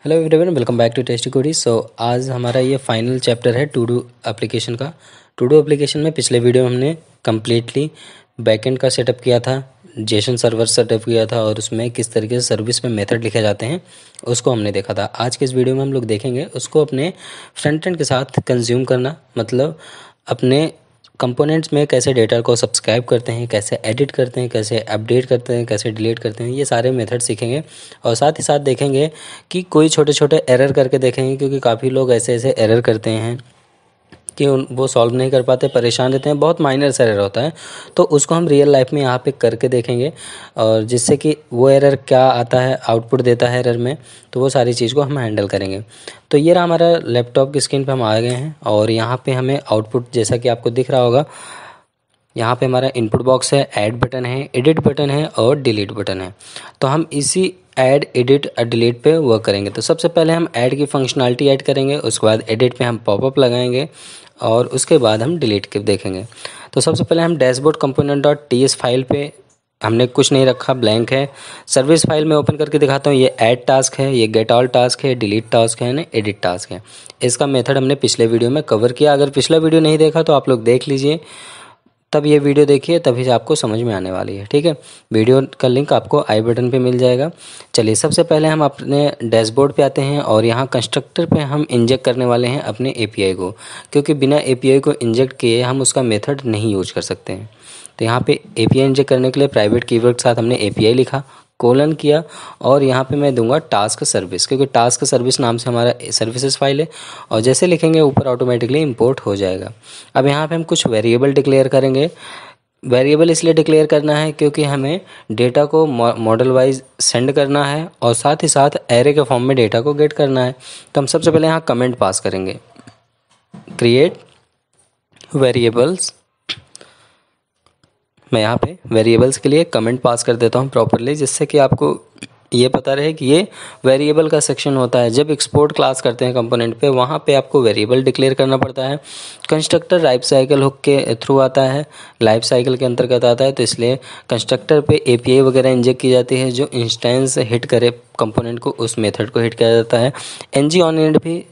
Hello everyone, welcome back to Testy Cody. आज हमारा ये फाइनल चैप्टर है टू डू एप्लीकेशन का। टू डू एप्लीकेशन में पिछले वीडियो में हमने कम्प्लीटली बैकएंड का सेटअप किया था, जेसन सर्वर सेटअप किया था और उसमें किस तरीके से सर्विस में मेथड लिखे जाते हैं उसको हमने देखा था। आज के इस वीडियो में हम लोग देखेंगे उसको अपने फ्रंट एंड के साथ कंज्यूम करना, मतलब अपने कंपोनेंट्स में कैसे डेटा को सब्सक्राइब करते हैं, कैसे एडिट करते हैं, कैसे अपडेट करते हैं, कैसे डिलीट करते हैं, ये सारे मेथड सीखेंगे। और साथ ही साथ देखेंगे कि कोई छोटे छोटे एरर करके देखेंगे, क्योंकि काफ़ी लोग ऐसे ऐसे एरर करते हैं कि वो सॉल्व नहीं कर पाते, परेशान रहते हैं, बहुत माइनर सा एरर होता है, तो उसको हम रियल लाइफ में यहाँ पे करके देखेंगे और जिससे कि वो एरर क्या आता है, आउटपुट देता है एरर में, तो वो सारी चीज़ को हम हैंडल करेंगे। तो ये रहा हमारा लैपटॉप की स्क्रीन पे हम आ गए हैं और यहाँ पे हमें आउटपुट जैसा कि आपको दिख रहा होगा, यहाँ पे हमारा इनपुट बॉक्स है, ऐड बटन है, एडिट बटन है और डिलीट बटन है। तो हम इसी ऐड, एडिट और डिलीट पे वर्क करेंगे। तो सबसे पहले हम ऐड की फंक्शनलिटी ऐड करेंगे, उसके बाद एडिट पे हम पॉपअप लगाएंगे और उसके बाद हम डिलीट के देखेंगे। तो सबसे पहले हम dashboard component dot TS file पे हमने कुछ नहीं रखा, ब्लैंक है। सर्विस फाइल में ओपन करके दिखाता हूँ। ये ऐड टास्क है, ये गेट ऑल टास्क है, डिलीट टास्क है, एडिट टास्क है। इसका मेथड हमने पिछले वीडियो में कवर किया। अगर पिछला वीडियो नहीं देखा तो आप लोग देख लीजिए, तब ये वीडियो देखिए, तभी से आपको समझ में आने वाली है। ठीक है, वीडियो का लिंक आपको आई बटन पे मिल जाएगा। चलिए सबसे पहले हम अपने डैशबोर्ड पे आते हैं और यहाँ कंस्ट्रक्टर पे हम इंजेक्ट करने वाले हैं अपने एपीआई को, क्योंकि बिना एपीआई को इंजेक्ट किए हम उसका मेथड नहीं यूज कर सकते हैं। तो यहाँ पे एपीआई इंजेक्ट करने के लिए प्राइवेट कीवर्ड के साथ हमने एपीआई लिखा, कोलन किया और यहाँ पे मैं दूंगा टास्क सर्विस, क्योंकि टास्क सर्विस नाम से हमारा सर्विसेज फाइल है और जैसे लिखेंगे ऊपर ऑटोमेटिकली इंपोर्ट हो जाएगा। अब यहाँ पे हम कुछ वेरिएबल डिक्लेयर करेंगे। वेरिएबल इसलिए डिक्लेयर करना है क्योंकि हमें डेटा को मॉडल वाइज सेंड करना है और साथ ही साथ एरे के फॉर्म में डेटा को गेट करना है। तो हम सबसे पहले यहाँ कमेंट पास करेंगे, क्रिएट वेरिएबल्स। मैं यहाँ पे वेरिएबल्स के लिए कमेंट पास कर देता हूँ प्रॉपरली, जिससे कि आपको ये पता रहे कि ये वेरिएबल का सेक्शन होता है। जब एक्सपोर्ट क्लास करते हैं कंपोनेंट पे, वहाँ पे आपको वेरिएबल डिक्लेयर करना पड़ता है। कंस्ट्रक्टर लाइफ साइकिल हुक के थ्रू आता है, लाइफ साइकिल के अंतर्गत आता है, तो इसलिए कंस्ट्रक्टर पे एपीआई वगैरह इंजेक्ट की जाती है। जो इंस्टेंस हिट करे कंपोनेंट को, उस मेथड को हिट किया जाता है। एनजी ऑन एंड भी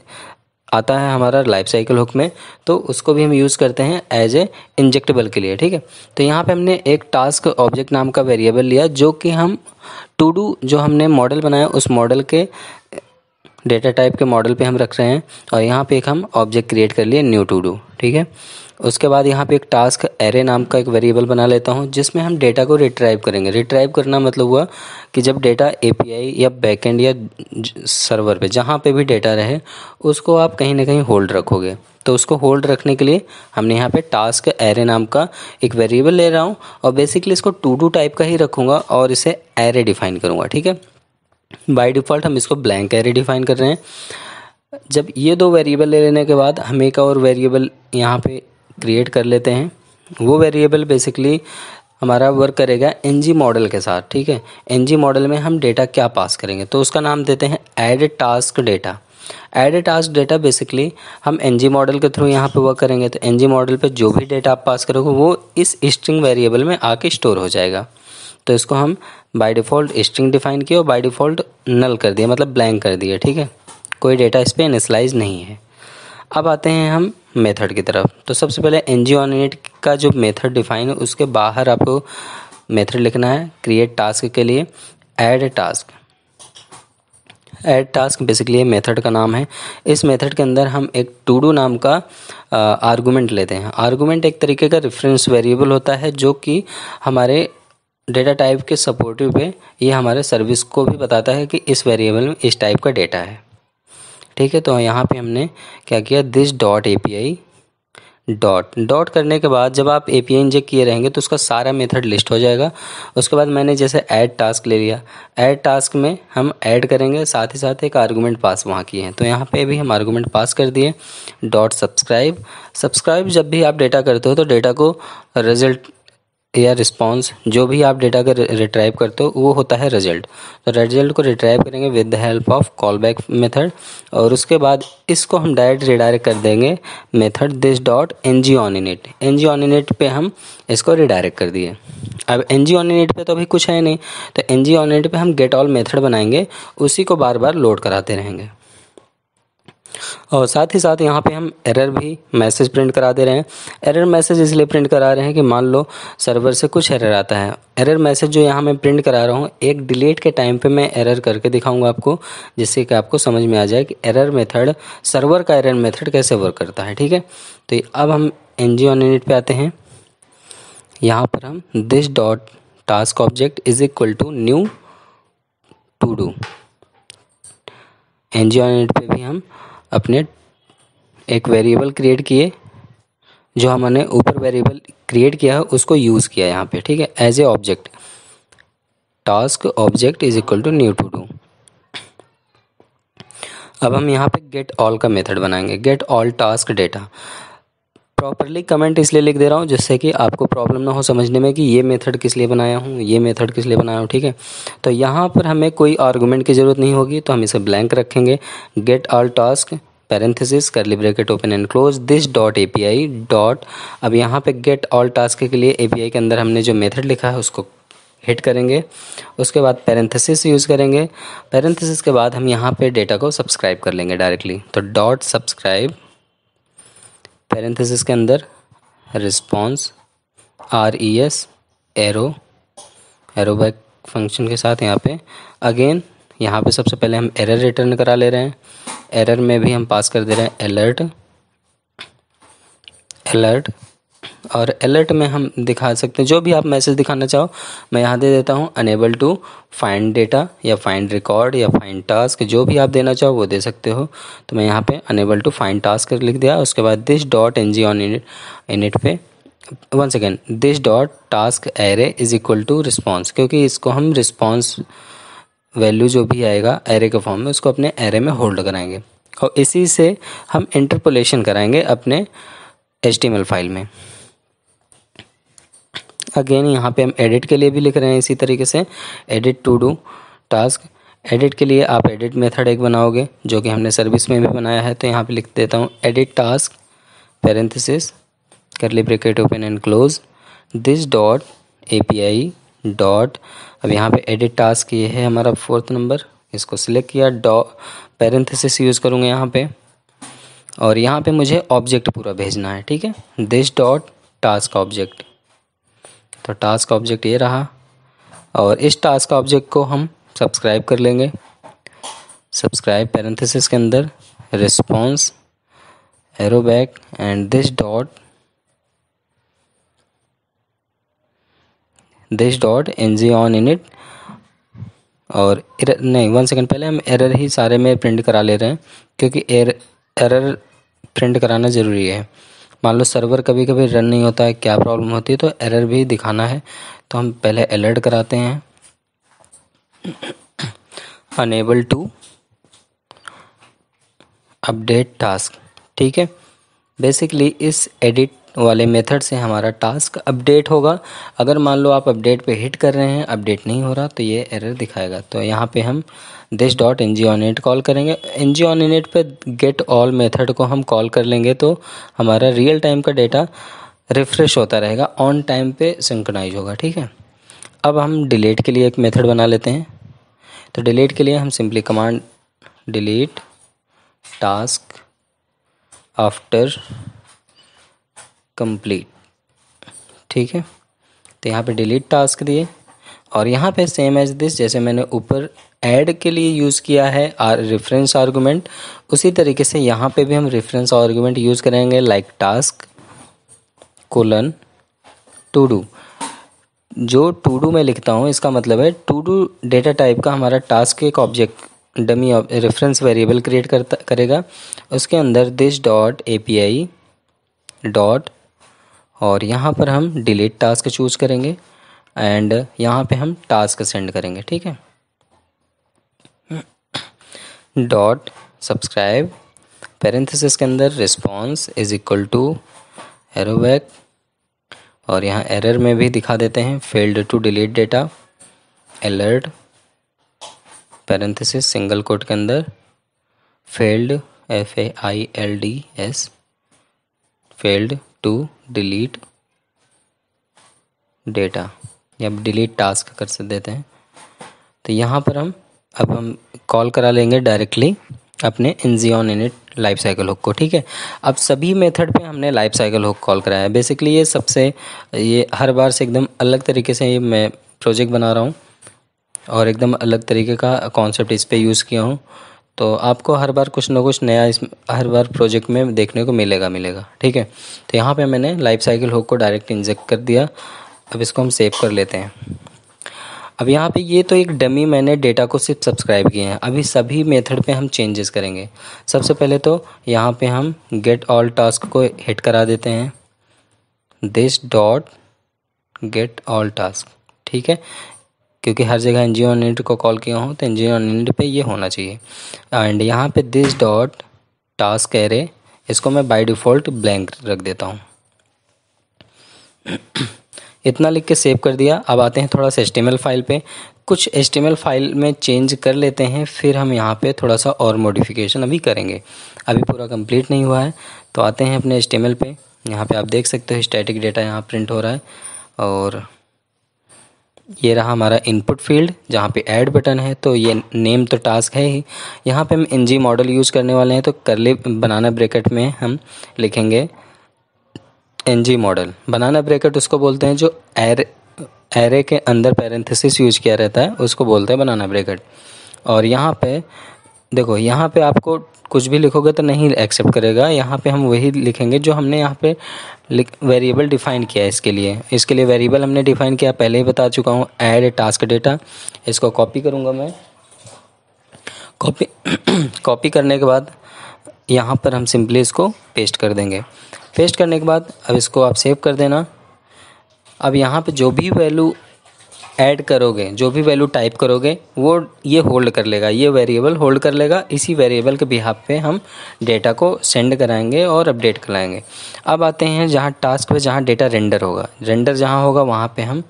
आता है हमारा लाइफ साइकिल हुक में, तो उसको भी हम यूज़ करते हैं एज ए इंजेक्टेबल के लिए। ठीक है, तो यहाँ पे हमने एक टास्क ऑब्जेक्ट नाम का वेरिएबल लिया, जो कि हम टू डू जो हमने मॉडल बनाया उस मॉडल के डेटा टाइप के मॉडल पे हम रख रहे हैं और यहाँ पे एक हम ऑब्जेक्ट क्रिएट कर लिए, न्यू टू डू। ठीक है, उसके बाद यहाँ पे एक टास्क एरे नाम का एक वेरिएबल बना लेता हूँ, जिसमें हम डेटा को रिट्राइव करेंगे। रिट्राइव करना मतलब हुआ कि जब डेटा एपीआई या बैकएंड या सर्वर पे जहाँ पे भी डेटा रहे, उसको आप कहीं ना कहीं होल्ड रखोगे। तो उसको होल्ड रखने के लिए हमने यहाँ पे टास्क एरे नाम का एक वेरिएबल ले रहा हूँ और बेसिकली इसको टू डू टाइप का ही रखूँगा और इसे एरे डिफाइन करूँगा। ठीक है, बाय डिफ़ॉल्ट हम इसको ब्लैंक एरे डिफाइन कर रहे हैं। जब ये दो वेरिएबल ले लेने के बाद हम एक और वेरिएबल यहाँ पे क्रिएट कर लेते हैं। वो वेरिएबल बेसिकली हमारा वर्क करेगा एनजी मॉडल के साथ। ठीक है, एनजी मॉडल में हम डेटा क्या पास करेंगे, तो उसका नाम देते हैं add task data. Add task data basically हम एनजी मॉडल के थ्रू यहाँ पे वर्क करेंगे। तो एनजी मॉडल पे जो भी डेटा आप पास करोगे वो इस स्ट्रिंग वेरिएबल में आके स्टोर हो जाएगा। तो इसको हम बाय डिफ़ॉल्ट स्ट्रिंग डिफाइन किया और बाय डिफ़ॉल्ट नल कर दिया, मतलब ब्लैंक कर दिया। ठीक है, कोई डेटा इस पर इनिशियलाइज नहीं है। अब आते हैं हम मेथड की तरफ। तो सबसे पहले एनजी ऑन इट का जो मेथड डिफाइन है उसके बाहर आपको मेथड लिखना है क्रिएट टास्क के लिए add task. Add task basically method का नाम है। इस मेथड के अंदर हम एक टू डू नाम का आर्गुमेंट लेते हैं। आर्गुमेंट एक तरीके का रेफरेंस वेरिएबल होता है, जो कि हमारे डेटा टाइप के सपोर्टिव पे ये हमारे सर्विस को भी बताता है कि इस वेरिएबल में इस टाइप का डेटा है। ठीक है, तो यहाँ पे हमने क्या किया, दिस डॉट एपीआई डॉट करने के बाद जब आप एपीआई इंजेक्ट किए रहेंगे तो उसका सारा मेथड लिस्ट हो जाएगा। उसके बाद मैंने जैसे ऐड टास्क ले लिया, ऐड टास्क में हम ऐड करेंगे, साथ ही साथ एक आर्गुमेंट पास वहाँ किए हैं, तो यहाँ पे भी हम आर्गुमेंट पास कर दिए। डॉट सब्सक्राइब, सब्सक्राइब जब भी आप डेटा करते हो तो डेटा को रिजल्ट या रिस्पॉन्स, जो भी आप डेटा का रिट्राइव करते हो वो होता है रिजल्ट। तो रिजल्ट को रिट्राइव करेंगे with the help of callback method, और उसके बाद इसको हम डायरेक्ट रिडायरेक्ट कर देंगे method this dot N G on init. N G on init पे हम इसको रिडायरेक्ट कर दिए। अब एन जी ऑन इनिट पे तो अभी कुछ है नहीं, तो एन जी ऑन इनिट पे हम गेट ऑल मेथड बनाएंगे, उसी को बार बार लोड कराते रहेंगे। और साथ ही साथ यहाँ पे हम एरर भी मैसेज प्रिंट करा दे रहे हैं। एरर मैसेज इसलिए प्रिंट करा रहे हैं कि मान लो सर्वर से कुछ एरर आता है। एरर मैसेज जो यहाँ मैं प्रिंट करा रहा हूँ, एक डिलीट के टाइम पे मैं एरर करके दिखाऊंगा आपको, जिससे कि आपको समझ में आ जाए कि एरर मेथड, सर्वर का एरर मेथड कैसे वर्क करता है। ठीक है, तो अब हम एन जी ऑन इनिट पे आते हैं। यहाँ पर हम this dot task object is equal to new to do. N G on init पे भी हम अपने एक वेरिएबल क्रिएट किए, जो हमने ऊपर वेरिएबल क्रिएट किया है उसको यूज़ किया यहाँ पे। ठीक है, as a object, task object is equal to new to do. अब हम यहाँ पे गेट ऑल का मेथड बनाएंगे, get all task data. Properly comment इसलिए लिख दे रहा हूँ जिससे कि आपको प्रॉब्लम ना हो समझने में कि ये मेथड किस लिए बनाया हूँ, ये मेथड किस लिए बनाया हूँ। ठीक है, तो यहाँ पर हमें कोई आर्गूमेंट की ज़रूरत नहीं होगी, तो हम इसे ब्लैंक रखेंगे। गेट ऑल टास्क पैरेंथेसिस करली bracket open and close this dot API dot. अब यहाँ पे गेट ऑल टास्क के लिए एपीआई के अंदर हमने जो मेथड लिखा है उसको हिट करेंगे, उसके बाद पैरेंथेसिस यूज़ करेंगे। पैरेंथेसिस के बाद हम यहाँ पे डेटा को सब्सक्राइब कर लेंगे डायरेक्टली, तो डॉट सब्सक्राइब पैरेंथेसिस के अंदर response RES arrow back function के साथ यहाँ पे अगेन, यहाँ पे सबसे पहले हम एरर रिटर्न करा ले रहे हैं। एरर में भी हम पास कर दे रहे हैं अलर्ट, और अलर्ट में हम दिखा सकते हैं जो भी आप मैसेज दिखाना चाहो। मैं यहाँ दे देता हूँ अनेबल टू फाइंड डेटा या फाइंड रिकॉर्ड या फाइंड टास्क, जो भी आप देना चाहो वो दे सकते हो। तो मैं यहाँ पे अनेबल टू फाइंड टास्क लिख दिया। उसके बाद this dot N G on init पे one second, this dot task array is equal to response, क्योंकि इसको हम रिस्पॉन्स वैल्यू जो भी आएगा एरे के फॉर्म में उसको अपने एरे में होल्ड कराएंगे, और इसी से हम इंटरपोलेशन कराएंगे अपने HTML फाइल में। अगेन यहाँ पे हम एडिट के लिए भी लिख रहे हैं इसी तरीके से, edit to do task. Edit के लिए आप एडिट मेथड एक बनाओगे जो कि हमने सर्विस में भी बनाया है, तो यहाँ पे लिख देता हूँ एडिट टास्क पैरेंथेसिस करली bracket open and close this dot API dot. अब यहाँ पे एडिट टास्क ये है हमारा 4th नंबर, इसको सिलेक्ट किया, डॉट पैरेंथेसिस यूज़ करूँगा यहाँ पे, और यहाँ पे मुझे ऑब्जेक्ट पूरा भेजना है। ठीक है, दिस डॉट टास्क ऑब्जेक्ट, तो टास्क ऑब्जेक्ट ये रहा, और इस टास्क ऑब्जेक्ट को हम सब्सक्राइब कर लेंगे। सब्सक्राइब पैरेंथेसिस के अंदर response arrow back and this dot N G on init. और नहीं, 1 सेकेंड, पहले हम एरर ही सारे में प्रिंट करा ले रहे हैं, क्योंकि एरर प्रिंट कराना ज़रूरी है। मान लो सर्वर कभी कभी रन नहीं होता है, क्या प्रॉब्लम होती है, तो एरर भी दिखाना है। तो हम पहले अलर्ट कराते हैं अनेबल टू अपडेट टास्क। ठीक है, बेसिकली इस एडिट वाले मेथड से हमारा टास्क अपडेट होगा। अगर मान लो आप अपडेट पे हिट कर रहे हैं, अपडेट नहीं हो रहा, तो ये एरर दिखाएगा। तो यहाँ पे हम this dot N G on init call करेंगे। एन जी ऑन इनिट पे गेट ऑल मेथड को हम कॉल कर लेंगे, तो हमारा रियल टाइम का डेटा रिफ्रेश होता रहेगा, ऑन टाइम पे सिंक्रोनाइज होगा। ठीक है, अब हम डिलीट के लिए एक मेथड बना लेते हैं। तो डिलीट के लिए हम simply command delete task after complete. ठीक है, तो यहाँ पे डिलीट टास्क दिए, और यहाँ पे सेम एज दिस, जैसे मैंने ऊपर ऐड के लिए यूज़ किया है रेफरेंस आर्गुमेंट, उसी तरीके से यहाँ पे भी हम रेफरेंस आर्गुमेंट यूज़ करेंगे, like task colon to do. जो टू डू मैं लिखता हूँ इसका मतलब है टू डू डेटा टाइप का हमारा टास्क एक object dummy reference variable create करेगा, उसके अंदर दिस डॉट एपीआई डॉट, और यहाँ पर हम डिलीट टास्क चूज़ करेंगे, एंड यहाँ पे हम टास्क सेंड करेंगे। ठीक है, डॉट सब्सक्राइब पैरेंथेसिस के अंदर response is equal to arrow back, और यहाँ एरर में भी दिखा देते हैं failed to delete data, alert parenthesis single quote के अंदर failed FAILDS failed to delete data या डिलीट टास्क कर देते हैं। तो यहाँ पर हम कॉल करा लेंगे डायरेक्टली अपने NGON init life cycle hook को। ठीक है, अब सभी मेथड पे हमने लाइफ साइकिल हुक कॉल कराया है। बेसिकली ये हर बार से एकदम अलग तरीके से ये मैं प्रोजेक्ट बना रहा हूँ और एकदम अलग तरीके का कॉन्सेप्ट इस पे यूज़ किया हूँ। तो आपको हर बार कुछ ना कुछ नया हर बार प्रोजेक्ट में देखने को मिलेगा। ठीक है, तो यहाँ पे मैंने लाइफ साइकिल हुक को डायरेक्ट इंजेक्ट कर दिया। अब इसको हम सेव कर लेते हैं। अब यहाँ पे ये तो एक डमी मैंने डेटा को सिर्फ सब्सक्राइब किए हैं। अभी सभी मेथड पे हम चेंजेस करेंगे। सबसे पहले तो यहाँ पे हम गेट ऑल टास्क को हिट करा देते हैं, this dot gate all task. ठीक है, क्योंकि हर जगह NGON init को कॉल किया हूँ तो NGON init पे ये होना चाहिए। एंड यहाँ पे दिस डॉट टास्क एरे, इसको मैं बाय डिफ़ॉल्ट ब्लैंक रख देता हूँ। इतना लिख के सेव कर दिया। अब आते हैं थोड़ा सा HTML फाइल पे, कुछ HTML फाइल में चेंज कर लेते हैं, फिर हम यहाँ पे थोड़ा सा और मॉडिफिकेशन अभी करेंगे। अभी पूरा कंप्लीट नहीं हुआ है। तो आते हैं अपने HTML पे। यहाँ पे आप देख सकते हो स्टैटिक डेटा यहाँ प्रिंट हो रहा है और ये रहा हमारा इनपुट फील्ड जहाँ पे ऐड बटन है। तो ये नेम तो टास्क है ही। यहाँ पे हम NG मॉडल यूज़ करने वाले हैं, तो करली बनाना ब्रैकेट में हम लिखेंगे NG मॉडल। बनाना ब्रैकेट उसको बोलते हैं जो एरे के अंदर पैरेंथेसिस यूज किया रहता है, उसको बोलते हैं बनाना ब्रैकेट। और यहाँ पे देखो, यहाँ पे आपको कुछ भी लिखोगे तो नहीं एक्सेप्ट करेगा। यहाँ पे हम वही लिखेंगे जो हमने यहाँ पे वेरिएबल डिफ़ाइन किया है। इसके लिए वेरिएबल हमने डिफ़ाइन किया, पहले ही बता चुका हूँ, ऐड टास्क डेटा। इसको कॉपी करूँगा मैं। कॉपी करने के बाद यहाँ पर हम सिंपली इसको पेस्ट कर देंगे। पेस्ट करने के बाद अब इसको आप सेव कर देना। अब यहाँ पे जो भी वैल्यू ऐड करोगे, जो भी वैल्यू टाइप करोगे, वो ये होल्ड कर लेगा, ये वेरिएबल होल्ड कर लेगा। इसी वेरिएबल के बिहाफ पे हम डेटा को सेंड कराएंगे और अपडेट कराएंगे। अब आते हैं जहाँ टास्क पे, जहाँ डेटा रेंडर होगा। रेंडर जहाँ होगा वहाँ पे हम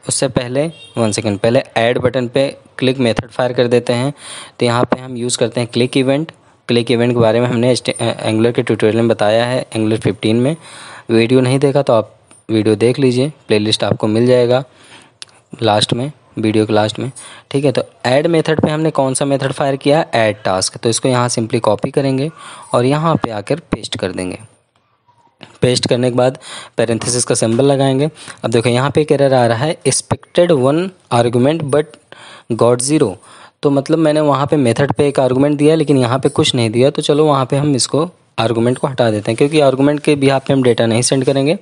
उससे पहले 1 सेकेंड पहले ऐड बटन पे क्लिक मेथड फायर कर देते हैं। तो यहाँ पे हम यूज़ करते हैं क्लिक इवेंट। क्लिक इवेंट के बारे में हमने एंगुलर के ट्यूटोरियल में बताया है, एंगुलर 15 में। वीडियो नहीं देखा तो आप वीडियो देख लीजिए, प्लेलिस्ट आपको मिल जाएगा लास्ट में, वीडियो के लास्ट में। ठीक है, तो ऐड मेथड पे हमने कौन सा मेथड फायर किया, ऐड टास्क। तो इसको यहाँ सिंपली कॉपी करेंगे और यहाँ पे आकर पेस्ट कर देंगे। पेस्ट करने के बाद पैरेंथेसिस का सिंबल लगाएंगे। अब देखो यहाँ पे एक एरर आ रहा है, एक्सपेक्टेड 1 आर्गुमेंट बट गॉट 0। तो मतलब मैंने वहाँ पे मेथड पे एक आर्गुमेंट दिया लेकिन यहाँ पे कुछ नहीं दिया। तो चलो वहाँ पे हम इसको आर्गुमेंट को हटा देते हैं, क्योंकि आर्गुमेंट के बिहाफ पे हम डेटा नहीं सेंड करेंगे,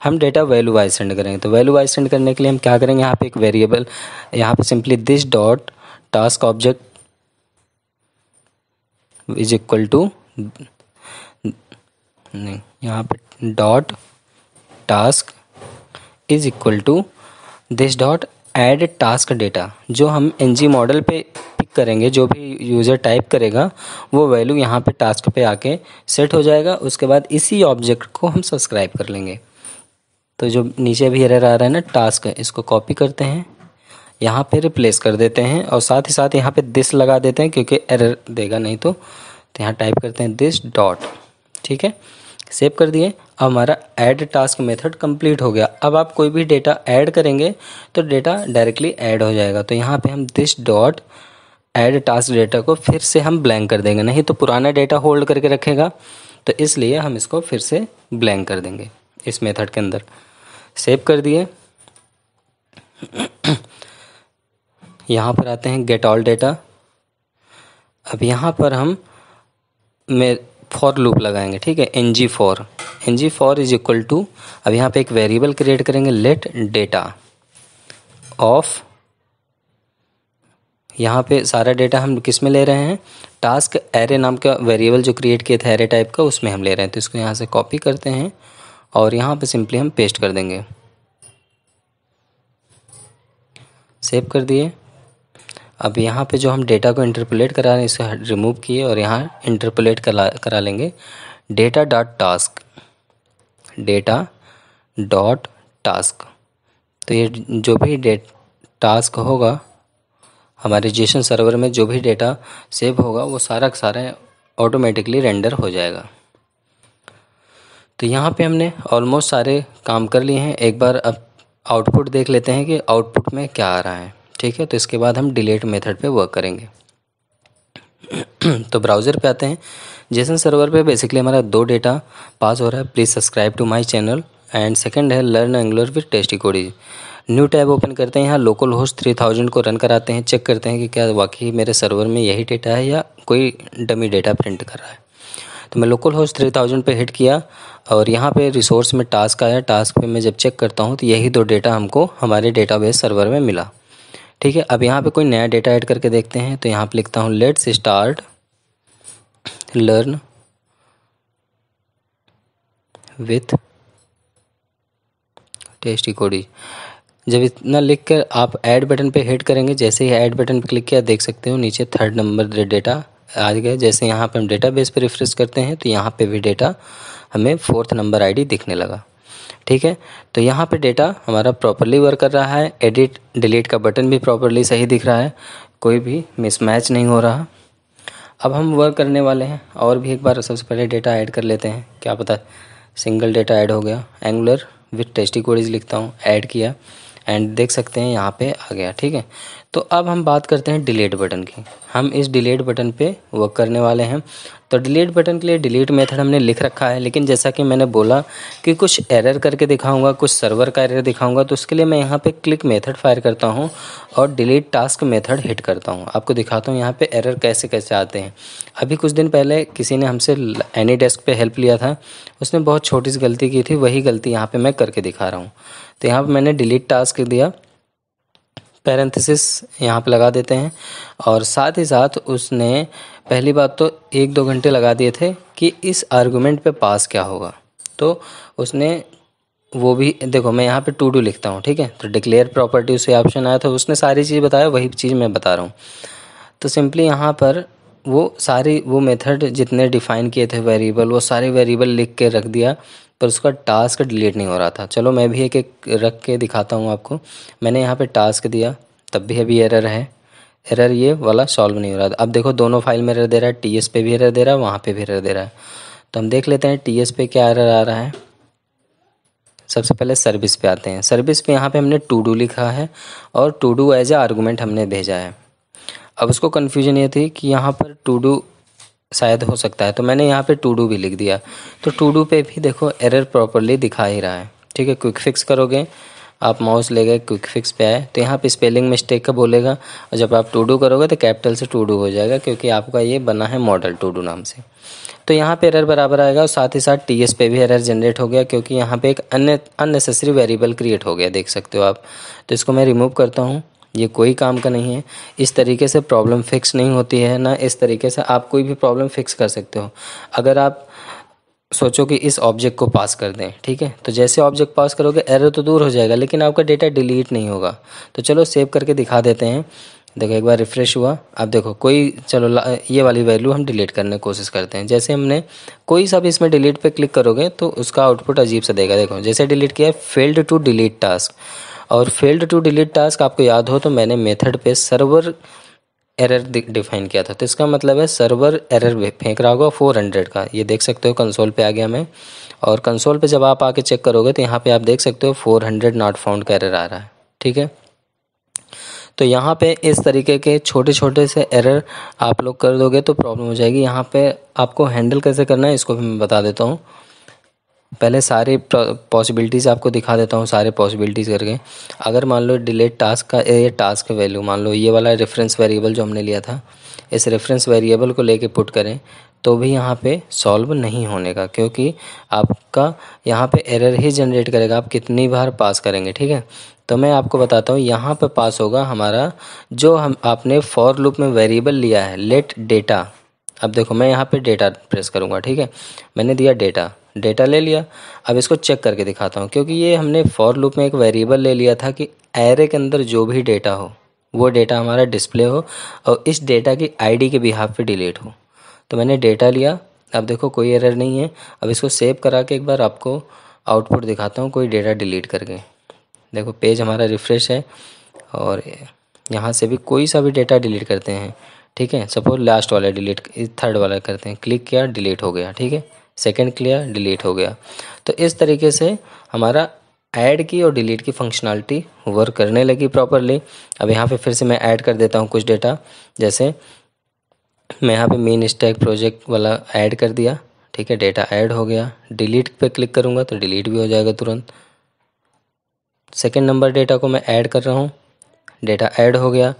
हम डेटा वैल्यू वाइज सेंड करेंगे। तो वैल्यू वाइज सेंड करने के लिए हम क्या करेंगे, यहाँ पे एक वेरिएबल, यहाँ पे simply this dot task object is equal to, नहीं, यहाँ पे dot task is equal to this dot add task data. जो हम NG मॉडल पे पिक करेंगे, जो भी यूज़र टाइप करेगा वो वैल्यू यहाँ पे टास्क पे आके सेट हो जाएगा। उसके बाद इसी ऑब्जेक्ट को हम सब्सक्राइब कर लेंगे। तो जो नीचे भी एरर आ रहा है ना टास्क, इसको कॉपी करते हैं, यहाँ पे रिप्लेस कर देते हैं और साथ ही साथ यहाँ पे दिस लगा देते हैं, क्योंकि एरर देगा नहीं तो यहाँ टाइप करते हैं दिस डॉट। ठीक है, सेव कर दिए। अब हमारा ऐड टास्क मेथड कंप्लीट हो गया। अब आप कोई भी डेटा ऐड करेंगे तो डेटा डायरेक्टली ऐड हो जाएगा। तो यहाँ पे हम this dot add task data को फिर से हम ब्लैंक कर देंगे, नहीं तो पुराना डेटा होल्ड करके रखेगा। तो इसलिए हम इसको फिर से ब्लैंक कर देंगे इस मेथड के अंदर। सेव कर दिए। यहाँ पर आते हैं गेट ऑल डेटा। अब यहाँ पर हम फॉर लूप लगाएंगे। ठीक है, NG for is equal to, अब यहाँ पे एक वेरिएबल क्रिएट करेंगे, लेट डेटा ऑफ। यहाँ पे सारा डेटा हम किस में ले रहे हैं, टास्क एरे नाम का वेरिएबल जो क्रिएट किया था एरे टाइप का, उसमें हम ले रहे हैं। तो इसको यहाँ से कॉपी करते हैं और यहाँ पे सिंपली हम पेस्ट कर देंगे। सेव कर दिए। अब यहाँ पे जो हम डेटा को इंटरपोलेट करा रहे हैं, इसे रिमूव किए और यहाँ इंटरपोलेट करा लेंगे डेटा डॉट टास्क। तो ये जो भी टास्क होगा हमारे जेसन सर्वर में, जो भी डेटा सेव होगा वो सारा का सारा ऑटोमेटिकली रेंडर हो जाएगा। तो यहाँ पे हमने ऑलमोस्ट सारे काम कर लिए हैं। एक बार अब आउटपुट देख लेते हैं कि आउटपुट में क्या आ रहा है, ठीक है। तो इसके बाद हम डिलीट मेथड पे वर्क करेंगे। तो ब्राउज़र पे आते हैं। जेसन सर्वर पे बेसिकली हमारा 2 डेटा पास हो रहा है। Please subscribe to my channel. And second है लर्न एंगुलर विद टेस्टिकोडीज। न्यू टैब ओपन करते हैं। यहाँ लोकल होस्ट 3000 को रन कराते हैं, चेक करते हैं कि क्या वाकई मेरे सर्वर में यही डेटा है या कोई डमी डेटा प्रिंट कर रहा है। तो मैं लोकल होस्ट 3000 पे हिट किया और यहाँ पे रिसोर्स में टास्क आया। टास्क पे मैं जब चेक करता हूँ तो यही 2 डेटा हमको हमारे डेटाबेस सर्वर में मिला, ठीक है। अब यहाँ पे कोई नया डेटा ऐड करके देखते हैं। तो यहाँ पे लिखता हूँ लेट्स स्टार्ट लर्न विथ टेस्टिकोडीज। जब इतना लिख कर आप ऐड बटन पे हिट करेंगे, जैसे ही ऐड बटन पे क्लिक किया देख सकते हो नीचे 3rd नंबर डेटा आ गया। जैसे यहाँ पे हम डेटाबेस पे रिफ्रेश करते हैं तो यहाँ पे भी डेटा हमें 4th नंबर आईडी दिखने लगा, ठीक है। तो यहाँ पे डेटा हमारा प्रॉपरली वर्क कर रहा है। एडिट डिलीट का बटन भी प्रॉपरली सही दिख रहा है, कोई भी मिसमैच नहीं हो रहा। अब हम वर्क करने वाले हैं और भी एक बार सबसे पहले डेटा ऐड कर लेते हैं। क्या पता सिंगल डेटा ऐड हो गया। एंगुलर विथ टेस्टिकोडीज लिखता हूँ, ऐड किया एंड देख सकते हैं यहाँ पे आ गया, ठीक है। तो अब हम बात करते हैं डिलीट बटन की। हम इस डिलीट बटन पे वर्क करने वाले हैं। तो डिलीट बटन के लिए डिलीट मेथड हमने लिख रखा है, लेकिन जैसा कि मैंने बोला कि कुछ एरर करके दिखाऊंगा, कुछ सर्वर का एरर दिखाऊंगा, तो उसके लिए मैं यहाँ पे क्लिक मेथड फायर करता हूँ और डिलीट टास्क मेथड हिट करता हूँ। आपको दिखाता हूँ यहाँ पे एरर कैसे कैसे आते हैं। अभी कुछ दिन पहले किसी ने हमसे एनीडेस्क पे हेल्प लिया था, उसने बहुत छोटी सी गलती की थी, वही गलती यहाँ पे मैं करके दिखा रहा हूँ। तो यहाँ पे मैंने डिलीट टास्क दिया, पैरेंथेसिस यहाँ पे लगा देते हैं और साथ ही साथ उसने पहली बात तो 1-2 घंटे लगा दिए थे कि इस आर्गुमेंट पे पास क्या होगा। तो उसने वो भी देखो, मैं यहाँ पे टू डू लिखता हूँ, ठीक है। तो डिक्लेयर प्रॉपर्टी से ऑप्शन आया था, उसने सारी चीज़ बताया, वही चीज़ मैं बता रहा हूँ। तो सिंपली यहाँ पर वो मेथड जितने डिफ़ाइन किए थे वेरिएबल, वो सारे वेरिएबल लिख के रख दिया, पर उसका टास्क डिलीट नहीं हो रहा था। चलो मैं भी एक एक रख के दिखाता हूँ आपको। मैंने यहाँ पे टास्क दिया, तब भी अभी एरर है। एरर ये वाला सॉल्व नहीं हो रहा था। अब देखो दोनों फाइल में एरर दे रहा है, टीएस पे भी एरर दे रहा है, वहाँ पे भी एरर दे रहा है। तो हम देख लेते हैं टीएस पे क्या एरर आ रहा है। सबसे पहले सर्विस पे आते हैं। सर्विस पे यहाँ पे हमने टू डू लिखा है और to do as a argument हमने भेजा है। अब उसको कन्फ्यूजन ये थी कि यहाँ पर टू डू शायद हो सकता है, तो मैंने यहाँ पे टू डू भी लिख दिया। तो टू डू पे भी देखो एरर प्रॉपरली दिखा ही रहा है, ठीक है। क्विक फिक्स करोगे, आप माउस ले गए क्विक फिक्स पे आए तो यहाँ पे स्पेलिंग मिस्टेक का बोलेगा, और जब आप टू डू करोगे तो कैपिटल से टू डू हो जाएगा, क्योंकि आपका ये बना है मॉडल टू डू नाम से। तो यहाँ पे एरर बराबर आएगा और साथ ही साथ टीएस पे भी एरर जनरेट हो गया, क्योंकि यहाँ पे एक अननेसेसरी वेरिएबल क्रिएट हो गया, देख सकते हो आप। तो इसको मैं रिमूव करता हूँ, ये कोई काम का नहीं है। इस तरीके से प्रॉब्लम फिक्स नहीं होती है ना, इस तरीके से आप कोई भी प्रॉब्लम फिक्स कर सकते हो। अगर आप सोचो कि इस ऑब्जेक्ट को पास कर दें, ठीक है, तो जैसे ऑब्जेक्ट पास करोगे एरर तो दूर हो जाएगा, लेकिन आपका डेटा डिलीट नहीं होगा। तो चलो सेव करके दिखा देते हैं। देखो एक बार रिफ़्रेश हुआ, अब देखो कोई, चलो ये वाली वैल्यू हम डिलीट करने की कोशिश करते हैं। जैसे हमने कोई सा भी इसमें डिलीट पे क्लिक करोगे तो उसका आउटपुट अजीब सा देगा। देखो जैसे डिलीट किया, फेल्ड टू डिलीट टास्क। और फेल्ड टू डिलीट टास्क आपको याद हो तो मैंने मेथड पे सर्वर एरर डिफाइन किया था, तो इसका मतलब है सर्वर एरर फेंक रहा होगा 400 का। ये देख सकते हो कंसोल पे आ गया मैं, और कंसोल पे जब आप आके चेक करोगे तो यहाँ पे आप देख सकते हो 400 नॉट फाउंड का एरर आ रहा है, ठीक है। तो यहाँ पे इस तरीके के छोटे छोटे से एरर आप लोग कर दोगे तो प्रॉब्लम हो जाएगी। यहाँ पे आपको हैंडल कैसे करना है इसको भी मैं बता देता हूँ। पहले सारे पॉसिबिलिटीज़ आपको दिखा देता हूँ, सारे पॉसिबिलिटीज़ करके। अगर मान लो डिलीट टास्क का ये टास्क वैल्यू, मान लो ये वाला रेफरेंस वेरिएबल जो हमने लिया था, इस रेफरेंस वेरिएबल को लेके पुट करें तो भी यहाँ पे सॉल्व नहीं होने का, क्योंकि आपका यहाँ पे एरर ही जनरेट करेगा, आप कितनी बार पास करेंगे, ठीक है। तो मैं आपको बताता हूँ, यहाँ पे पास होगा हमारा जो हम आपने फॉर लूप में वेरिएबल लिया है लेट डेटा। अब देखो मैं यहाँ पे डेटा प्रेस करूँगा, ठीक है, मैंने दिया डेटा ले लिया। अब इसको चेक करके दिखाता हूँ, क्योंकि ये हमने फॉर लूप में एक वेरिएबल ले लिया था कि एरे के अंदर जो भी डेटा हो वो डेटा हमारा डिस्प्ले हो और इस डेटा की आईडी के बिहाफ पे डिलीट हो। तो मैंने डेटा लिया, अब देखो कोई एरर नहीं है। अब इसको सेव करा के एक बार आपको आउटपुट दिखाता हूँ कोई डेटा डिलीट करके। देखो पेज हमारा रिफ़्रेश है और यहाँ से भी कोई सा भी डेटा डिलीट करते हैं, ठीक है। सपोज लास्ट वाला डिलीट, थर्ड वाला करते हैं, क्लिक किया डिलीट हो गया, ठीक है। सेकंड किया डिलीट हो गया। तो इस तरीके से हमारा ऐड की और डिलीट की फंक्शनलिटी वर्क करने लगी प्रॉपरली। अब यहाँ पे फिर से मैं ऐड कर देता हूँ कुछ डेटा, जैसे मैं यहाँ पे मेन स्टैक प्रोजेक्ट वाला ऐड कर दिया, ठीक है। डेटा ऐड हो गया, डिलीट पे क्लिक करूँगा तो डिलीट भी हो जाएगा तुरंत। सेकंड नंबर डेटा को मैं ऐड कर रहा हूँ, डेटा ऐड हो गया,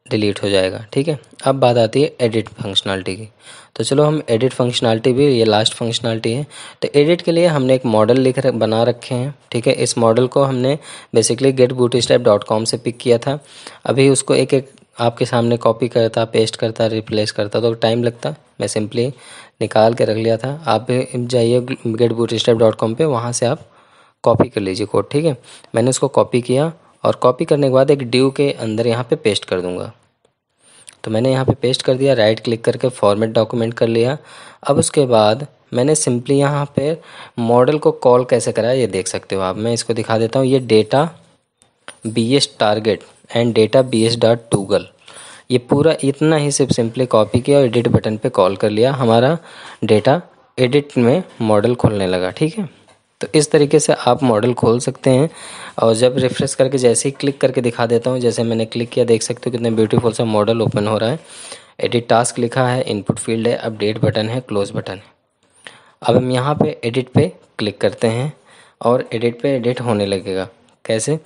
डिलीट हो जाएगा, ठीक है। अब बात आती है एडिट फंक्शनलिटी की। तो चलो हम एडिट फंक्शनलिटी भी, ये लास्ट फंक्शनलिटी है। तो एडिट के लिए हमने एक मॉडल बना रखे हैं, ठीक है। इस मॉडल को हमने बेसिकली getbootstrap.com से पिक किया था। अभी उसको एक एक आपके सामने कॉपी करता, पेस्ट करता, रिप्लेस करता तो टाइम लगता। मैं सिंपली निकाल के रख लिया था। आप भी जाइए getbootstrap.com पे, वहाँ से आप कॉपी कर लीजिए कोड, ठीक है। मैंने उसको कॉपी किया और कॉपी करने के बाद एक डिव के अंदर यहाँ पे पेस्ट कर दूँगा। तो मैंने यहाँ पे पेस्ट कर दिया, राइट क्लिक करके फॉर्मेट डॉक्यूमेंट कर लिया। अब उसके बाद मैंने सिंपली यहाँ पे मॉडल को कॉल कैसे करा है ये देख सकते हो आप। मैं इसको दिखा देता हूँ। ये data BS target and data BS dot toggle, ये पूरा इतना ही सिर्फ सिंपली कॉपी किया और एडिट बटन पे कॉल कर लिया, हमारा डेटा एडिट में मॉडल खोलने लगा, ठीक है। तो इस तरीके से आप मॉडल खोल सकते हैं। और जब रिफ्रेश करके जैसे ही क्लिक करके दिखा देता हूँ, जैसे मैंने क्लिक किया, देख सकते हो कितने ब्यूटीफुल सा मॉडल ओपन हो रहा है। एडिट टास्क लिखा है, इनपुट फील्ड है, अपडेट बटन है, क्लोज बटन है। अब हम यहाँ पे एडिट पे क्लिक करते हैं और एडिट पे एडिट होने लगेगा। कैसे?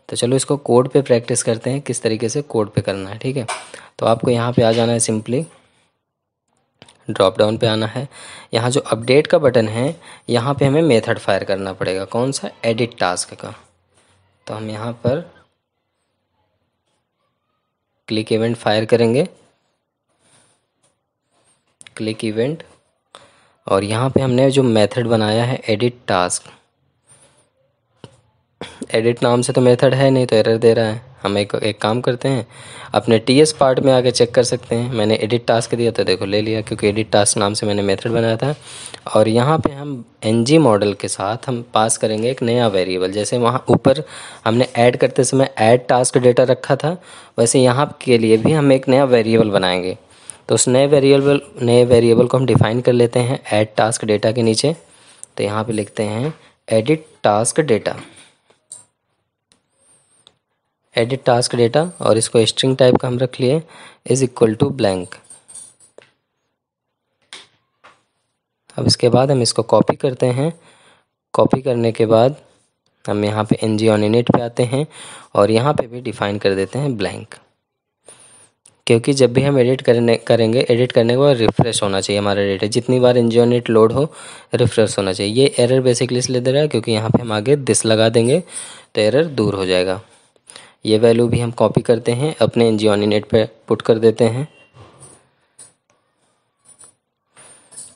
तो चलो इसको कोड पे प्रैक्टिस करते हैं, किस तरीके से कोड पे करना है, ठीक है। तो आपको यहाँ पे आ जाना है, सिंपली ड्रॉप डाउन पे आना है। यहाँ जो अपडेट का बटन है, यहाँ पे हमें मेथड फायर करना पड़ेगा। कौन सा? एडिट टास्क का। तो हम यहाँ पर क्लिक इवेंट फायर करेंगे, क्लिक इवेंट, और यहाँ पे हमने जो मेथड बनाया है एडिट टास्क, एडिट नाम से तो मेथड है नहीं तो एरर दे रहा है। हम एक काम करते हैं, अपने TS पार्ट में आके चेक कर सकते हैं। मैंने एडिट टास्क दिया तो देखो ले लिया, क्योंकि एडिट टास्क नाम से मैंने मेथड बनाया था। और यहाँ पे हम NG मॉडल के साथ हम पास करेंगे एक नया वेरिएबल। जैसे वहाँ ऊपर हमने ऐड करते समय ऐड टास्क डेटा रखा था, वैसे यहाँ के लिए भी हम एक नया वेरिएबल बनाएंगे। तो उस नए वेरिएबल को हम डिफ़ाइन कर लेते हैं ऐड टास्क डेटा के नीचे। तो यहाँ पे लिखते हैं edit task data, edit task data, और इसको स्ट्रिंग टाइप का हम रख लिए इज इक्वल टू ब्लैंक। अब इसके बाद हम इसको कॉपी करते हैं। कॉपी करने के बाद हम यहाँ पे ng on init पे आते हैं और यहाँ पे भी डिफ़ाइन कर देते हैं ब्लैंक, क्योंकि जब भी हम एडिट करेंगे एडिट करने के बाद रिफ़्रेश होना चाहिए हमारा डेटा। जितनी बार ng on init लोड हो रिफ़्रेश होना चाहिए। ये एरर बेसिकली इसलिए दे रहा है क्योंकि यहाँ पे हम आगे दिस लगा देंगे तो एरर दूर हो जाएगा। ये वैल्यू भी हम कॉपी करते हैं, अपने ng on init पे पुट कर देते हैं।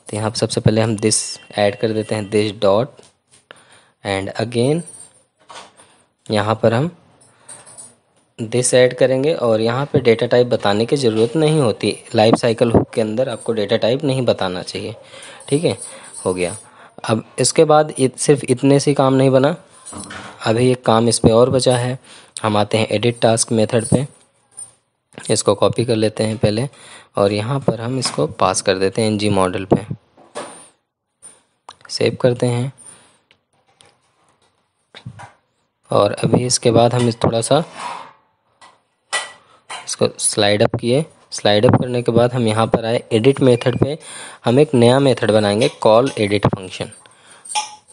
तो यहाँ पर सबसे पहले हम दिस ऐड कर देते हैं, दिस डॉट, एंड अगेन यहाँ पर हम दिस ऐड करेंगे। और यहाँ पे डेटा टाइप बताने की ज़रूरत नहीं होती, लाइफ साइकिल हुक के अंदर आपको डेटा टाइप नहीं बताना चाहिए, ठीक है। हो गया। अब इसके बाद सिर्फ इतने से काम नहीं बना, अभी एक काम इस पे और बचा है। हम आते हैं एडिट टास्क मेथड पे, इसको कॉपी कर लेते हैं पहले और यहाँ पर हम इसको पास कर देते हैं NG मॉडल पे, सेव करते हैं। और अभी इसके बाद हम थोड़ा सा इसको स्लाइड अप किए। स्लाइड अप करने के बाद हम यहाँ पर आए एडिट मेथड पे, हम एक नया मेथड बनाएंगे call edit function,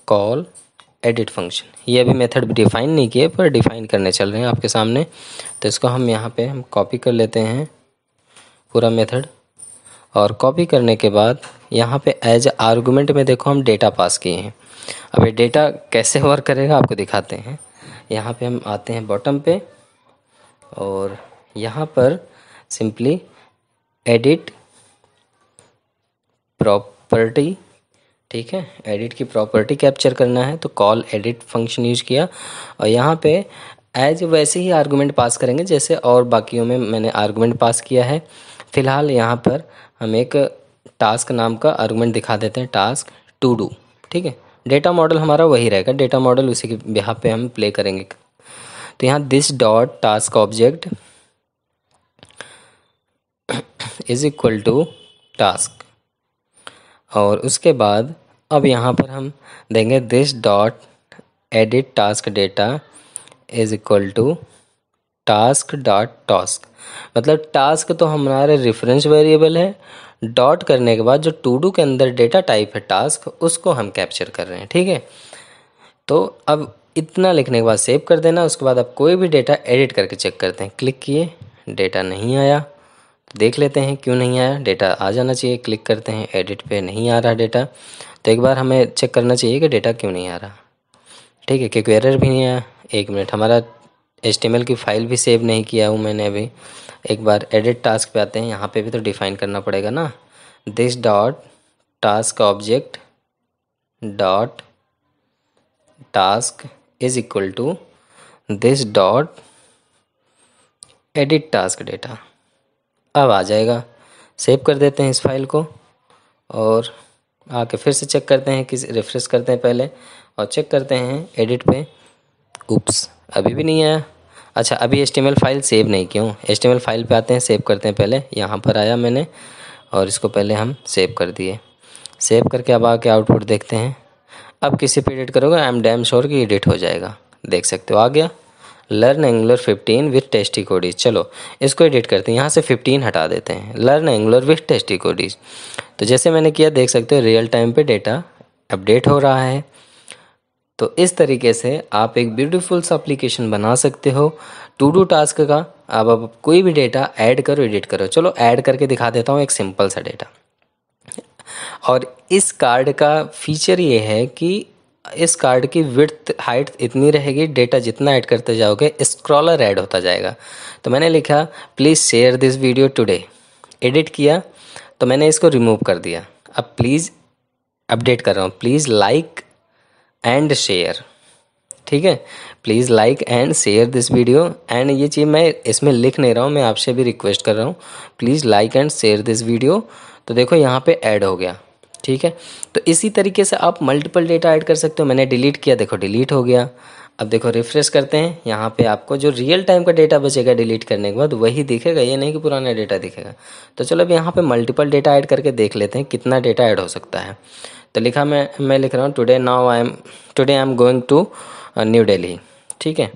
call edit function. ये अभी मेथड डिफ़ाइन नहीं किए पर डिफ़ाइन करने चल रहे हैं आपके सामने। तो इसको हम यहाँ पे हम कॉपी कर लेते हैं पूरा मेथड, और कॉपी करने के बाद यहाँ पे एज आर्गुमेंट में देखो हम डेटा पास किए हैं। अब ये डेटा कैसे वर्क करेगा आपको दिखाते हैं। यहाँ पे हम आते हैं बॉटम पे और यहाँ पर सिंपली एडिट प्रॉपर्टी, ठीक है, एडिट की प्रॉपर्टी कैप्चर करना है तो कॉल एडिट फंक्शन यूज किया। और यहाँ पे एज वैसे ही आर्गुमेंट पास करेंगे जैसे और बाकियों में मैंने आर्गुमेंट पास किया है। फ़िलहाल यहाँ पर हम एक टास्क नाम का आर्गुमेंट दिखा देते हैं, टास्क टू डू, ठीक है। डेटा मॉडल हमारा वही रहेगा, डेटा मॉडल उसी के बिहाफ पे हम प्ले करेंगे। तो यहाँ this dot task object is equal to task, और उसके बाद अब यहाँ पर हम देंगे this dot edit task data is equal to task dot task. मतलब टास्क तो हमारे रेफरेंस वेरिएबल है, डॉट करने के बाद जो टू डू के अंदर डेटा टाइप है टास्क, उसको हम कैप्चर कर रहे हैं। ठीक है, तो अब इतना लिखने के बाद सेव कर देना। उसके बाद आप कोई भी डेटा एडिट करके चेक करते हैं। क्लिक किए, डेटा नहीं आया, तो देख लेते हैं क्यों नहीं आया। डेटा आ जाना चाहिए, क्लिक करते हैं, एडिट पे नहीं आ रहा डेटा। तो एक बार हमें चेक करना चाहिए कि डेटा क्यों नहीं आ रहा। ठीक है, क्योंकि एरर भी नहीं आया। एक मिनट, हमारा HTML की फ़ाइल भी सेव नहीं किया हूँ मैंने अभी। एक बार एडिट टास्क पे आते हैं, यहाँ पे भी तो डिफ़ाइन करना पड़ेगा ना। This dot task object dot task is equal to this dot edit task data. अब आ जाएगा, सेव कर देते हैं इस फाइल को और आके फिर से चेक करते हैं, किस रिफ्रेश करते हैं पहले और चेक करते हैं एडिट पे। उप्स, अभी भी नहीं आया। अच्छा, अभी HTML फाइल सेव नहीं की हूँ। HTML फाइल पे आते हैं, सेव करते हैं पहले। यहाँ पर आया मैंने और इसको पहले हम सेव कर दिए। सेव करके अब आके आउटपुट देखते हैं। अब किसी पे एडिट करोगे, आई एम डैम श्योर कि एडिट हो जाएगा। देख सकते हो आ गया, learn angular 15 with tasty codies. चलो इसको एडिट करते हैं, यहाँ से 15 हटा देते हैं, learn angular width tasty codies. तो जैसे मैंने किया, देख सकते हो रियल टाइम पे डेटा अपडेट हो रहा है। तो इस तरीके से आप एक ब्यूटीफुल सा एप्लीकेशन बना सकते हो टू डू टास्क का। अब आप कोई भी डेटा ऐड करो, एडिट करो। चलो ऐड करके दिखा देता हूँ एक सिंपल सा डेटा। और इस कार्ड का फीचर ये है कि इस कार्ड की विड्थ हाइट इतनी रहेगी, डेटा जितना ऐड करते जाओगे स्क्रॉलर ऐड होता जाएगा। तो मैंने लिखा please share this video today, edit किया तो मैंने इसको रिमूव कर दिया। अब प्लीज़ अपडेट कर रहा हूँ, प्लीज़ लाइक एंड शेयर। ठीक है, please like and share this video. And ये चीज़ मैं इसमें लिख नहीं रहा हूँ, मैं आपसे भी रिक्वेस्ट कर रहा हूँ, please like and share this video. तो देखो यहाँ पे ऐड हो गया। ठीक है, तो इसी तरीके से आप मल्टीपल डेटा ऐड कर सकते हो। मैंने डिलीट किया, देखो डिलीट हो गया। अब देखो रिफ्रेश करते हैं, यहाँ पे आपको जो रियल टाइम का डेटा बचेगा डिलीट करने के बाद वही दिखेगा, ये नहीं कि पुराना डेटा दिखेगा। तो चलो अब यहाँ पे मल्टीपल डेटा ऐड करके देख लेते हैं कितना डेटा ऐड हो सकता है। तो लिखा मैं लिख रहा हूँ today I am going to New Delhi. ठीक है,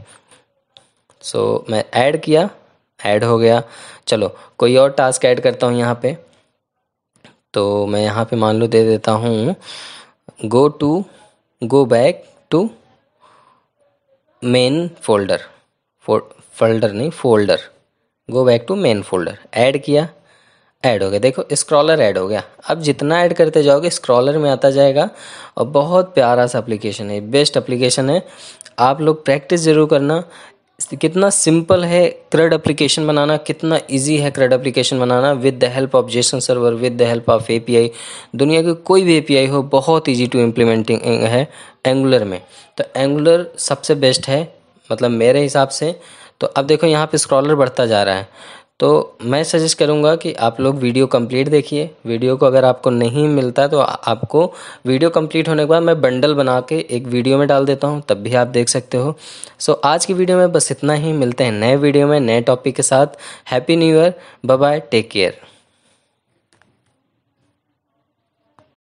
सो मैं ऐड किया, ऐड हो गया। चलो कोई और टास्क ऐड करता हूँ यहाँ पे। तो मैं यहाँ पे मान लो दे देता हूँ go back to main folder, folder, go back to main folder. Add किया, ऐड हो गया। देखो स्क्रॉलर ऐड हो गया। अब जितना ऐड करते जाओगे स्क्रॉलर में आता जाएगा। और बहुत प्यारा सा एप्लीकेशन है, बेस्ट एप्लीकेशन है। आप लोग प्रैक्टिस ज़रूर करना। कितना सिंपल है CRUD एप्लीकेशन बनाना, कितना इजी है CRUD application banana with the help of JSON server, with the help of API। दुनिया की कोई भी API हो, बहुत इजी टू इम्प्लीमेंटिंग है एंगुलर में। तो एंगुलर सबसे बेस्ट है, मतलब मेरे हिसाब से। तो अब देखो यहाँ पे स्क्रॉलर बढ़ता जा रहा है। तो मैं सजेस्ट करूँगा कि आप लोग वीडियो कंप्लीट देखिए। वीडियो को अगर आपको नहीं मिलता तो आपको वीडियो कंप्लीट होने के बाद मैं बंडल बना के एक वीडियो में डाल देता हूँ, तब भी आप देख सकते हो। सो आज की वीडियो में बस इतना ही। मिलते हैं नए वीडियो में नए टॉपिक के साथ। Happy new year, bye bye, take care.